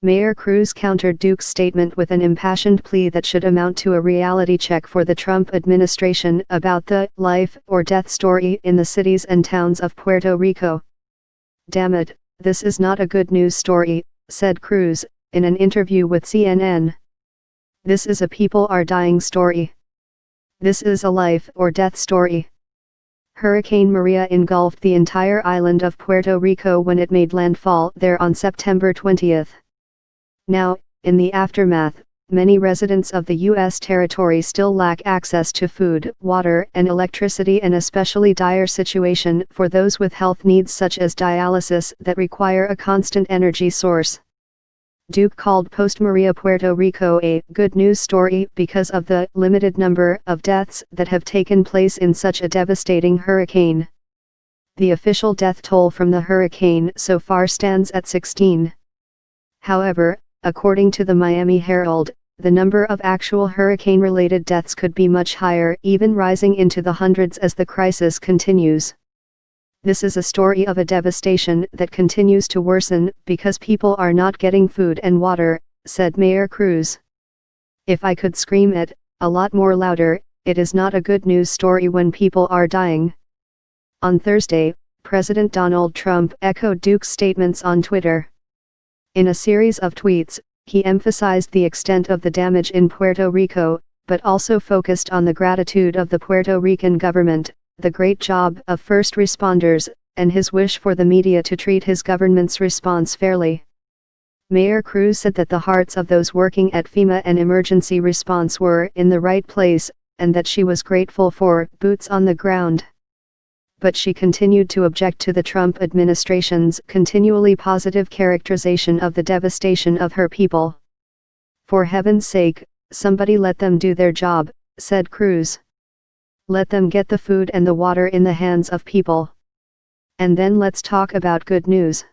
Mayor Cruz countered Duke's statement with an impassioned plea that should amount to a reality check for the Trump administration about the life or death story in the cities and towns of Puerto Rico. "Damn it, this is not a good news story," said Cruz, in an interview with CNN. "This is a people are dying story. This is a life or death story." Hurricane Maria engulfed the entire island of Puerto Rico when it made landfall there on September 20. Now, in the aftermath, many residents of the U.S. territory still lack access to food, water, and electricity, an especially dire situation for those with health needs such as dialysis that require a constant energy source. Duke called post-Maria Puerto Rico a good news story because of the limited number of deaths that have taken place in such a devastating hurricane. The official death toll from the hurricane so far stands at 16. However, according to the Miami Herald, the number of actual hurricane-related deaths could be much higher, even rising into the hundreds as the crisis continues. "This is a story of a devastation that continues to worsen because people are not getting food and water," said Mayor Cruz. "If I could scream it a lot more louder, it is not a good news story when people are dying." On Thursday, President Donald Trump echoed Duke's statements on Twitter. In a series of tweets, he emphasized the extent of the damage in Puerto Rico, but also focused on the gratitude of the Puerto Rican government, the great job of first responders, and his wish for the media to treat his government's response fairly. Mayor Cruz said that the hearts of those working at FEMA and emergency response were in the right place, and that she was grateful for boots on the ground. But she continued to object to the Trump administration's continually positive characterization of the devastation of her people. "For heaven's sake, somebody let them do their job," said Cruz. "Let them get the food and the water in the hands of people. And then let's talk about good news."